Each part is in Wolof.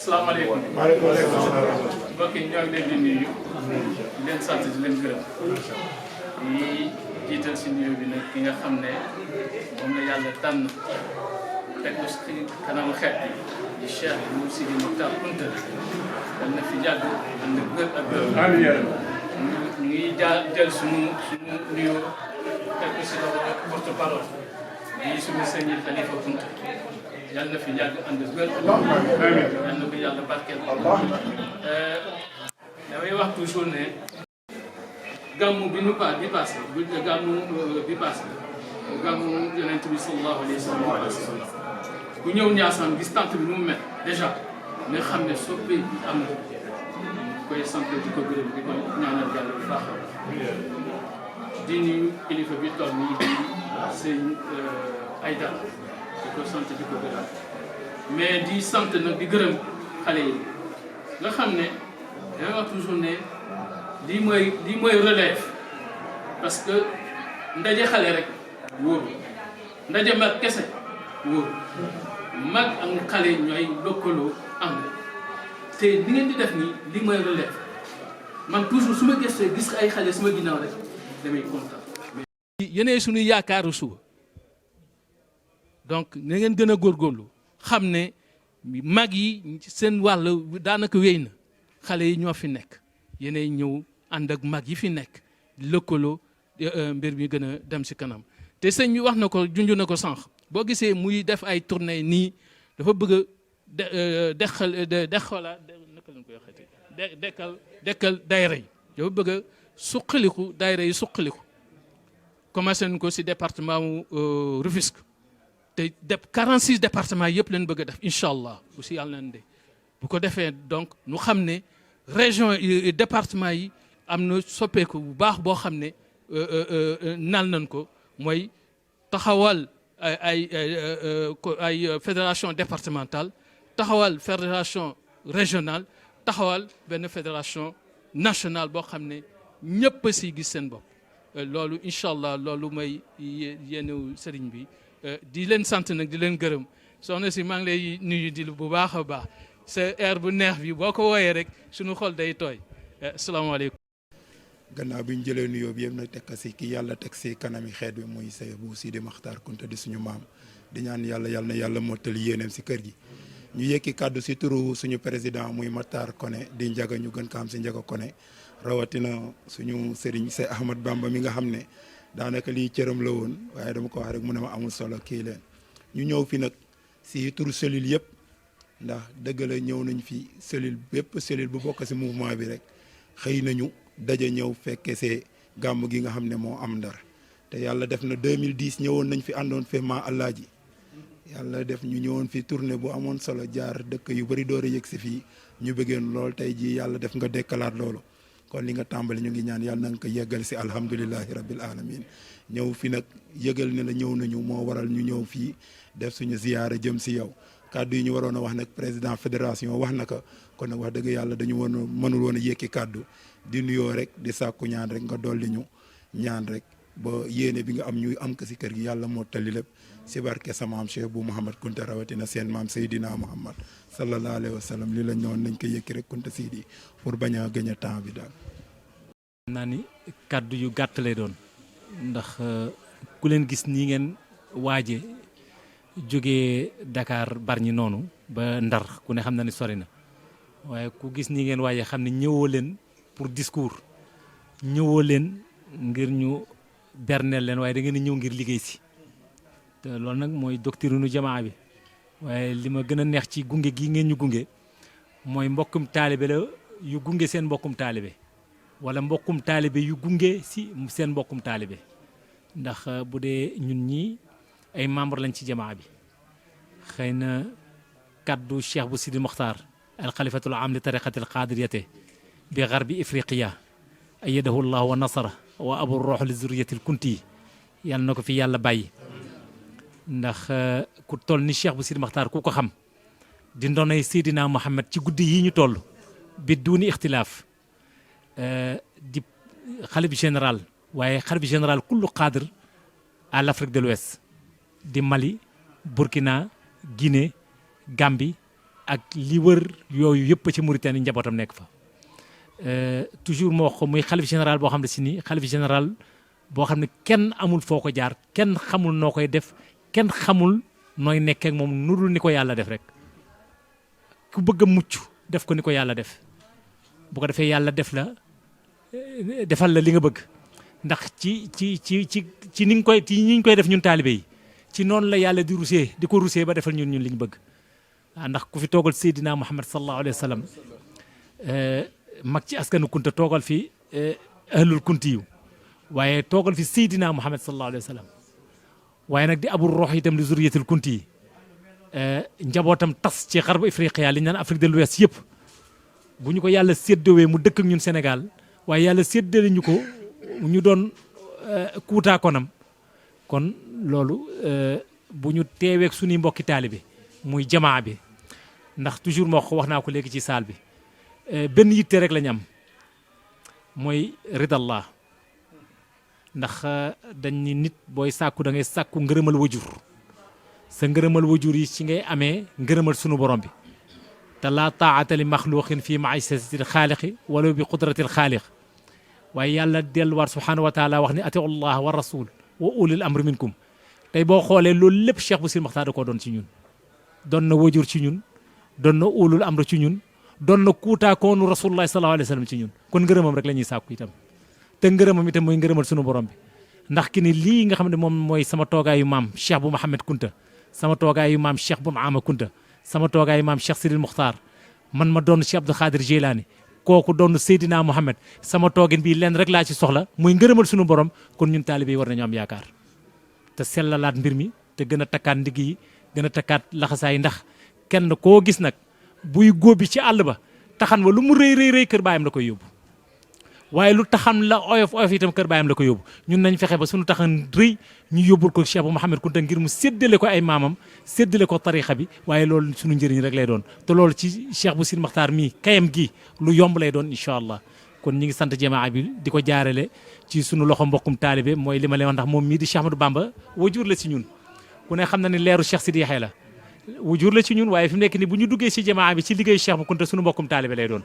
salaamaaleykum. maaleykum salaam. mbokk yi ñoo ngi leen di nuyu. di leen sant di leen gërëm. di jiital si nuyu bi nag ki nga xam ne moom la yàlla tànn teg ko si kanamu xeet bi di Cheikh Bou Sidi Mokhtar Kounta dal na fi jàgg ànd ak gër ak gër. ñu ngi jël suñu nuyoo teg ko si loxo porte parole di suñu sëñ Khalifa Kounta yàlla na fi yàgg ànd ak gër. yàlla na ko yàlla barkeel. damay wax toujours ne gàmmu bi passé gàmmu yonent bi sallallahu alayhi wa sallam ku ñëw Ndiassane gis tant bi nu mu mel déjà nga xam ne soppe bi am na koy sant di ko gërëm di ko ñaanal yàlla bu baax di nuyu kilifa bi toll nii di sëñ Aïda di ko sant di ko gërëm mais di sant nag di gërëm xale yi nga xam ne damay wax toujours ne lii mooy relève parce que ndaje xale rek wóoru ndaje mag kese wóoru mag ak xale ñooy lëkkaloo am te li ngeen di def nii lii mooy relève man toujours su ma gëstoo gis ay xale suma ginnaaw rek damay kontaan. yéenay suñu yaakaaru suba donc na ngeen gën a góorgóorlu xam ne mag yi seen wàll daanaka wéy na xale yi ñoo fi nekk yéenay ñëw ànd ak mag yi fi nekk lëkkaloo mbir mi gën a dem si kanam te sëñ bi wax na ko junj na ko sànq boo gisee muy def ay tournée nii dafa bëgg a dekkal daayira yi dafa bëgg a suqaliku daayira yi suqaliku commencé nañ ko si département mu Rufisque te 46 départements yëpp leen bëgg a def incha allah bu si yàlla nañ de bu ko defee donc nu xam ne région département yi am na soppeeku bu baax boo xam ne nal nañ ko mooy taxawal ay fédération départementale taxawal fédération régionale taxawal benn fédération nationale boo xam ne ñëpp a si gis seen bopp loolu incha allah loolu mooy yéenu sëriñ bi di leen sant nag di leen gërëm soxna si maa ngi lay nuyu di bu baax a baax sa air bu neex bi boo ko wooyee rek suñu xol day tooy asalaamaaleykum. gannaaw bi ñu jëlee nuyoo bi yëpp nag teg si ki yàlla teg si kanami xeet bi muy Cheikh Bou Sidi Mokhtar Kounta di suñu maam di ñaan yàlla na yàlla mottali yéeneem si kër gi. ñu yëkki kàddu si turu suñu président muy Matar Koné di Njaga ñu gën ko am si Njaga Koné rawatina suñu sëriñ Cheikh Ahmad Bamba mi nga xam ne daanaka lii cëram la woon waaye dama ko wax rek mu ne ma amul solo kii leen ñu ñëw fi nag si turu cellule yëpp ndax dëgg la ñëw nañ fi cellule bépp cellule bu bokk si mouvement bi rek xëy nañu daje ñëw fekke see gàmm gi nga xam ne moo am Ndar te yàlla def na 2010 ñëwoon nañ fi àndoon fe ma Alaaji yàlla def ñu ñëwoon fi tournée bu amoon solo jaar dëkk yu bëri door a yëg si fii ñu bëggeen lool tey jii yàlla def nga dekkalaat loolu kon li nga tàmbali ñu ngi ñaan yàlla na nga ko yeggal si alhamdulilahi rabbil alamin ñëw fi nag yëgal ne la ñëw nañu moo waral ñu ñëw fii def suñu ziyaara jëm si yow kàddu yi ñu waroon a wax nag président fédération wax na ko kon nag wax dëgg yàlla dañu mënul woon a yëkki kàddu di nuyoo rek di sàkku ñaan rek nga dolli ñu ñaan rek ba yéene bi nga am ñuy am ko si kër gi yàlla moo tali lépp si barke sa maam Cheikh Bou Mouhamad Kounta rawatina seen maam Seydina Mouhamad sallallahu alayhi wa sallam li la ñëwoon nañ ko yëkki rek Kounta Sidi pour bañ a gagner temps bi daal. naa ni kàddu yu gàtt lay doon ndax ku leen gis nii ngeen waaje jógee Dakar Bargny noonu ba Ndar ku ne xam na ni sori na waaye ku gis nii ngeen waaje xam ne ñëwoo leen pour discours ñëwoo leen ngir ñu berneel leen waaye da ngeen ñëw ngir liggéey si te loolu nag mooy doctrine jamaa bi waaye li ma gën a neex ci gunge gii ngeen ñu gunge mooy mbokkum taalibe la yu gunge seen mbokkum taalibe wala mbokkum taalibe yu gunge si seen mbokkum taalibe ndax bu dee ñun ñii ay membre lañ ci jamaa bi xëy na kaddu Cheikh Bou Sidi Mokhtar al xalifatul am li tariqatil qadiriyate bi garbi ifriqiya ayadahu llah wa nasara wa abu rox li zuriyatil kunti yàlla na ko fi yàlla bàyyi ndax ku toll ni Cheikh Bou Sidi Mokhtar ku ko xam di ndonay Seydina Muhammad ci guddi yi ñu toll bi duuni ixtilaaf di xalif général waaye xalif général kullu qaadir à l'Afrique de l'Ouest di Mali Burkina Guinée Gambie ak li wër yooyu yëpp ci Mauritanie njabootam nekk fa toujours moo wax ko muy xalif général boo xam ne si nii xalif général boo xam ne kenn amul foo ko jaar kenn xamul noo koy def kenn xamul nooy nekkee ak moom nurul ni ko yàlla def rek ku bëgg a mucc def ko ni ko yàlla def bu ko defee yàlla def la defal la li nga bëgg ndax ci ni nga koy ci ñi ñu koy def ñun taalibe yi ci noonu la yàlla di rusee di ko rusee ba defal ñun li ñu bëgg ndax ku fi toogal Seydina Muhammad sallallahu alayhi wa sallam mag ci askanu kunta toogal fi ahlul kunti yu waaye toogal fi Seydina Muhammad sallallahu alayhi wa sallam waaye nag di abu rox itam li zuriyatul kunti yi njabootam tas ci xarbu Ifriqiya li ñu naan Afrique de l'Ouest yëpp bu ñu ko yàlla séddowee mu dëkk ak ñun Sénégal waaye yàlla séddale ñu ko ñu doon kuutaa konam kon loolu bu ñu teeweeg suñuy mbokki taalibe muy jamaa bi ndax toujours moo wax naa ko léegi ci saal bi benn yitte rek lañ am mooy ridallah ndax dañ ni nit booy sàkku da ngay sàkku ngërëmal wajur sa ngërëmal wajur yi ci ngay amee ngërëmal sunu borom bi te laa taata li maxluqin fii maïsatil xaaliqi wala bi qudratil xaaliq waaye yàlla delluwaat subhanahu wa taala wax ni atiu llah wa rasul wa ulil amri minkum tey boo xoolee loolu lépp Cheikh Bou Sine Makhtar da koo doon ci ñun doon na wajur ci ñun doon na ulul amri ci ñun doon na kuutaakoonu rasulullahi sallallahu alayhi wa sallam ci ñun kon ngërëmam rek la ñuy sàkku itam te ngërëmam itam mooy ngërëmal sunu borom bi ndax ki ni lii nga xam ne moom mooy sama toogaayu maam Cheikh bu Mouhamed Kunta sama toogaayu maam Cheikh bu Maama Kunta sama toogaayu maam Cheikh Sidil Muxtaar man ma doon Cheikh Abdou Khadir Jeylaani kooku doon Seydina Mouhamed sama toogin bii lenn rek laa ci soxla muy ngërëmal sunu borom kon ñun taalibe yi war nañu am yaakaar te sellalaat mbir mi te gën a takkaat ndigg yi gën a takkaat laxasaay ndax kenn koo gis nag buy góobi ci àll ba taxan wa lu mu rëy rëy rëy kër baayam la koy yóbbu waaye lu taxam la oyof oyof itam kër baayam la ko yóbbu ñun nañ fexe ba suñu taxan rëy ñu yóbbul ko Cheikh Mouhamed Kunta ngir mu séddale ko ay maamam séddale ko tarixa bi waaye loolu suñu njëriñ rek lay doon te loolu ci Cheikh Bou Sine Makhtar mii kayam gi lu yomb lay doon incha allah kon ñi ngi sant jamaa bi di ko jaarale ci sunu loxo mbokkum taalibe mooy li ma leen wax ndax moom mii di Cheikh Ahmadou Bamba wajur la ci ñun ku ne xam na ne leeru Cheikh Sidi Yaxya la wajur la ci ñun waaye fi mu nekk ni bu ñu duggee ci jamaa bi ci liggéeyu Cheikh Bou Kunta sunu mbokkum taalibe lay doon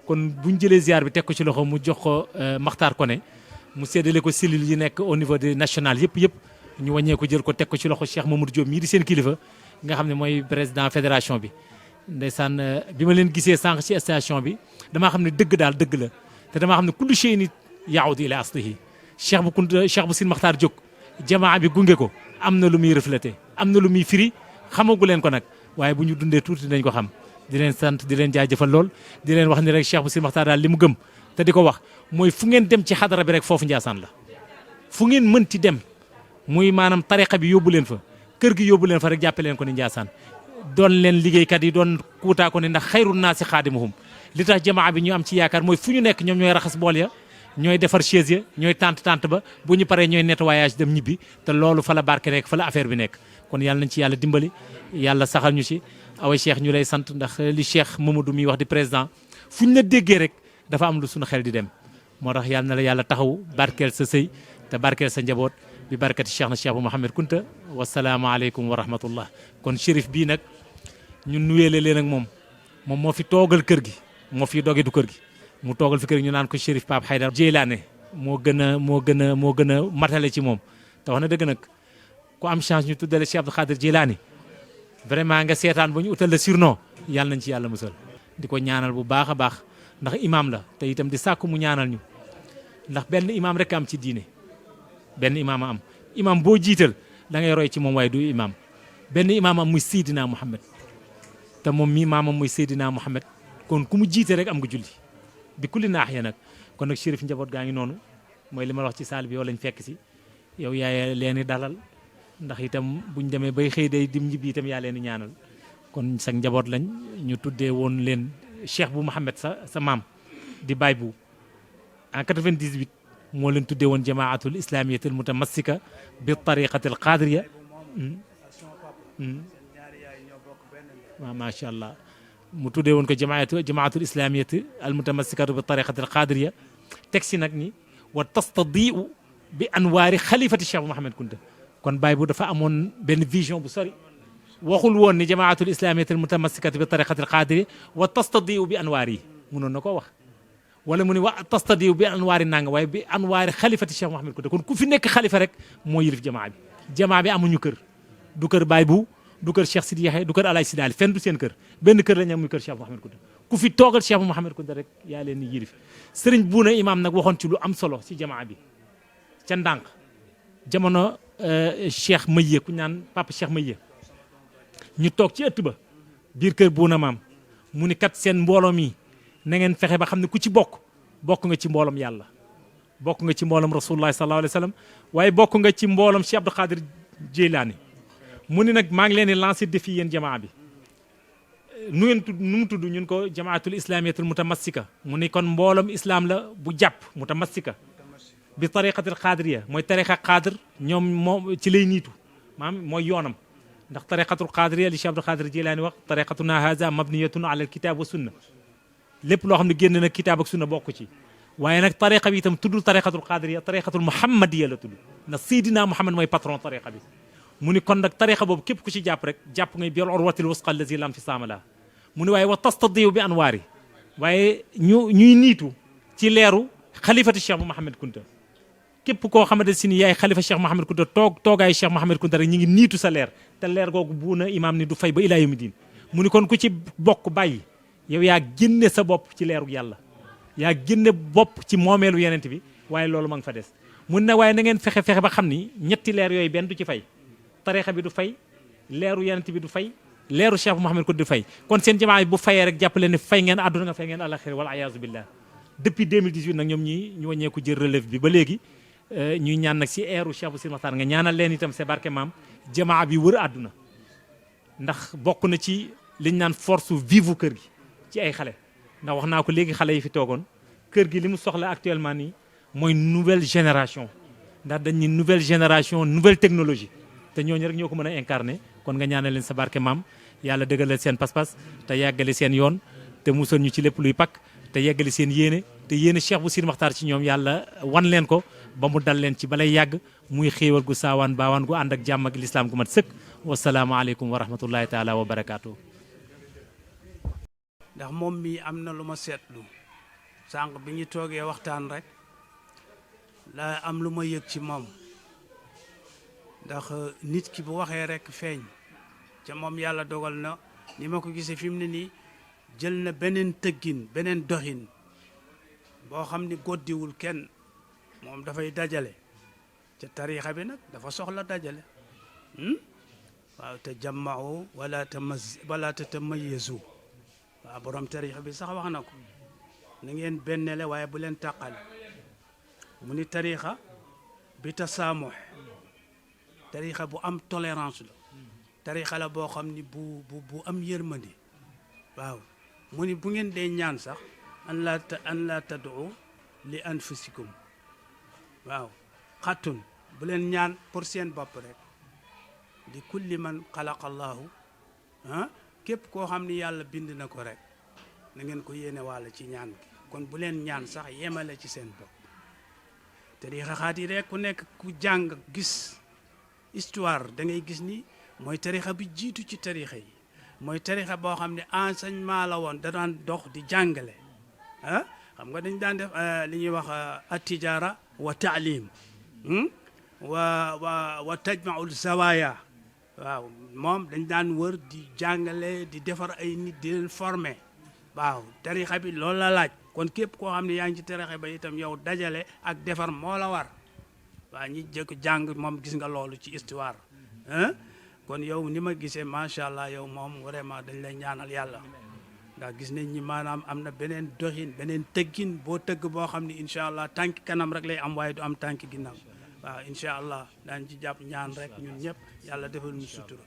kon bu ñu jëlee ziar bi teg ko ci loxo mu jox ko Makhtar Koné mu séddale ko cellules yi nekk au niveau de national yëpp ñu wàññee ko jël ko teg ko ci loxo Cheikh Mamadou Diop mii di seen kilifa nga xam ne mooy président fédération bi ndeysaan bi ma leen gisee sànq ci station bi damaa xam ne dëgg daal dëgg la te damaa xam ne kullu shay'in yaawudu ila aslihi Cheikh Bou Kunta Cheikh Bou Sine Makhtar jóg jamaa bi gunge ko am na lu muy reflété am na lu muy firi xamagu leen ko nag waaye bu ñu dundee tuuti dañ ko xam di leen sant di leen jaajëfal lool di leen wax ni rek Cheikh Bou Sine Makhtar daal li mu gëm te di ko wax mooy fu ngeen dem ci xadara bi rek foofu Njaasaan la fu ngeen mënti dem muy maanaam tariqa bi yóbbu leen fa kër gi yóbbu leen fa rek jàppe leen ko ni Njaasaan doon leen liggéeykat yi doon kuutaa ko ni ndax xayru naasi xaadimuhum li tax jamaa bi ñu am ci yaakaar mooy fu ñu nekk ñoom ñooy raxas bool ya ñooy defar chaise ya ñooy tànt ba bu ñu paree ñooy nettoyage dem ñibbi te loolu fa la barke nekk fa la affaire bi nekk kon yàlla nañ ci yàlla dimbali yàlla saxal ñu ci awa Cheikh ñu lay sant ndax li Cheikh Mamadou mi wax di président fu ñu la déggee rek dafa am lu suñu xel di dem moo tax yàlla na la yàlla taxaw barkeel sa sëy te barkeel sa njaboot bi barkati Cheikh na Cheikh bu Mouhamed Kunta wasalaamaaleykum wa rahmatullah kon shérif bii nag ñun nuyeele leen ak moom moo fi toogal kër gi moo fi doge du kër gi mu toogal fi kër gi ñu naan ko shérif Pape Haydara Jeylaane moo gën a matale ci moom te wax na dëgg nag ku am chance ñu tuddale Cheikh Abdou Khadir Jeylaani vraiment nga seetaan ba ñu utal la surnom yàlla nañ ci yàlla musal di ko ñaanal bu baax a baax ndax imam la te itam di sàkku mu ñaanal ñu ndax benn imam rek am ci diine benn imam am imam boo jiital da ngay roy ci moom waaye du imam benn imam am muy Seydina Mouhamed te moom mii maamam muy Seydina Mouhamed kon ku mu jiite rek am nga julli bi kulli naax ya nag kon nag shérif njaboot gaa ngi noonu mooy li ma wax ci saal bi yow lañ fekk si yow yaay leen dalal ndax itam buñ demee bay xëy day dim ñibbi itam yaa leen di ñaanal kon sa njaboot lañ ñu tuddee woon leen Cheikh Bou Mouhamed sa maam di baay bu en 98 moo leen tuddee woon jamaatul islamiyatul mutamassika bi tariqatil qadiriya waaw macha allah mu tuddee woon ko jamaatul islamiyati al mutamassikatu bi tariqatil qadiriya teg si nag ni wa tastadiu bi anwaari xalifati Cheikh Bou Mouhamed Kunta kon baay bu dafa amoon benn vision bu sori waxul woon ni jamaatul islamiyatul mutamassikati bi tariqatil qaadiri wa tastadiu bi anwaari yi mënoon na koo wax wala mu ni wa tastadiu bi anwaari nanga waaye bi anwaari xalifati Cheikh Mouhamed Kounta kon ku fi nekk xalifa rek moo yilif jamaa bi amuñu kër du kër Baye bu du kër Cheikh Sidi Yaxya du kër Alaaj Sidi Ali fenn du seen kër benn kër la ñu am muy kër Cheikh Mouhamed Kounta ku fi toogal Cheikh Mouhamed Kounta rek yaa leen ni yilif sëriñ Buuna imaam nag waxoon ci lu am solo ci jamaa bi ca ndànk jamono Cheikh Mayye ku ñaan papa Cheikh Mayye ñu toog ci ëtt ba biir kër Buuna maam mu ni kat seen mbooloo mi na ngeen fexe ba xam ne ku ci bokk nga ci mbooloom yàlla bokk nga ci mbooloom rasulullah sallallahu alayhi wa sallam waaye bokk nga ci mbooloom Cheikh Abdou Khadir Jeylaani mu ni nag maa ngi leen di lancé défi yéen jamaa bi nu ngeen tudd nu mu tudd ñun ko jamaatul islamiyatul mutamassika mu ni kon mbooloom islam la bu jàpp mutamassika bi tariqatil qadiriya mooy tariqa qaadir ñoom moom ci lay niitu maanaam mooy yoonam ndax tariqatul qadiriya li Cheikh Abdou Khadir Jeylaani wax tariqatuna haza mabniyatun ala alkitab wa sunna lépp loo xam ne génn na kitaab ak sunna bokk ci waaye nag tariqa bi itam tuddul tariqatul qadiriya tariqatul muhammadiya la tudd ndax Seydina Muhammad mooy patron tariqa bi mu ni kon nag tariqa boobu képp ku ci jàpp rek jàpp ngay bil urwatil wusqa allazi lam fi saamala mu ni waaye wa tastadiu bi anwaari waaye ñuy niitu ci leeru xalifati Cheikh Mouhamed Kounta képp koo xamante si ni yaay xalifa Cheikh Mouhamed Kounta toogaayu Cheikh Mouhamed Kounta rek ñu ngi niitu sa leer te leer googu Buuna imaam ni du fay ba ilaa yawmi diin mu ni kon ku ci bokk bàyyi yow yaa génne sa bopp ci leeru yàlla yaa génne bopp ci moomeelu yenent bi waaye loolu ma nga fa des mun na waaye na ngeen fexe ba xam ni ñetti leer yooyu benn du ci fay tarixa bi du fay leeru yenent bi du fay leeru Cheikh Mouhamed Kounta du fay kon seen jamaa bi bu fayee rek jàppale ne fay ngeen àdduna nga fay ngeen àllaxira wala ayaazu billah depuis 2018 nag ñoom ñi ñu wàññeeku jël relève bi ba léegi ñuy ñaan nag si eeru Cheikh bu Sine Maxtaar nga ñaanal leen itam c'est barke maam jamaa bi wër àdduna ndax bokk na ci liñ naan force vive kër gi ci ay xale ndax wax naa ko léegi xale yi fi toogoon kër gi li mu soxla actuellement nii mooy nouvelle génération ndax dañ ni nouvelle génération nouvelle technologie te ñooñu rek ñoo ko mën a incarner kon nga ñaanal leen sa barke maam yàlla dëggalal seen pas-pas te yàggale seen yoon te musal ñu ci lépp luy pakk te yàggale seen yéene te yéene Cheikh bu Sine Maxtaar ci ñoom yàlla wan leen ko ba mu dal leen ci balay yàgg muy xéewal gu saawaan baawaan gu ànd ak jàmm ak lislaam gu mat sëkk wasalaamaaleykum wa rahmatullahi taala wa barakaatu. ndax moom mii am na lu ma seetlu sànq bi ñu toogee waxtaan rek la am lu ma yëg ci moom ndax nit ki bu waxee rek feeñ ca moom yàlla dogal na ni ma ko gisee fi mu ne nii jël na beneen tëggin beneen doxin boo xam ni goddiwul kenn moom dafay dajale ca tariixa bi nag dafa soxla dajale waaw te jamma'u wala tatamayyazu waaw borom tariixa bi sax wax na ko na ngeen bennele waaye bu leen tàqale mu ni tariixa bi tasaamuh tariixa bu am tolérance la tariixa la boo xam ni bu am yërmandi waaw mu ni bu ngeen dee ñaan sax an la tad'u li anfusikum waaw xattun bu leen ñaan pour seen bopp rek li kulli man xalaqa allahu képp koo xam ni yàlla bind na ko rek na ngeen ko yéene wàlla ci ñaan gi kon bu leen ñaan sax yemale ci seen bopp tariixa xaati rek ku nekk ku jàng gis histoire da ngay gis ni mooy tariixa bi jiitu ci tariixa yi mooy tariixa boo xam ne enseignement la woon da daan dox di jàngale xam nga dañ daan def li ñuy wax attijaara wa taalim wa tajmaul zawaya waaw moom dañ daan wër di jàngale di defar ay nit di leen former waaw tariixa bi loolu la laaj kon képp koo xam ne yaa ngi ci tariixa ba itam yow dajale ak defar moo la war waaw ñi jëkk jàng moom gis nga loolu ci histoire kon yow ni ma gisee macha allah yow moom vraiment dañ lay ñaanal yàlla ndax gis nañ ñi maanaam am na beneen doxin beneen tëggin boo tëgg boo xam ne incha allah tànk kanam rek lay am waaye du am tànk ginnaaw waaw incha allah daañ ci jàpp ñaan rek ñun ñëpp yàlla defal ñu sutura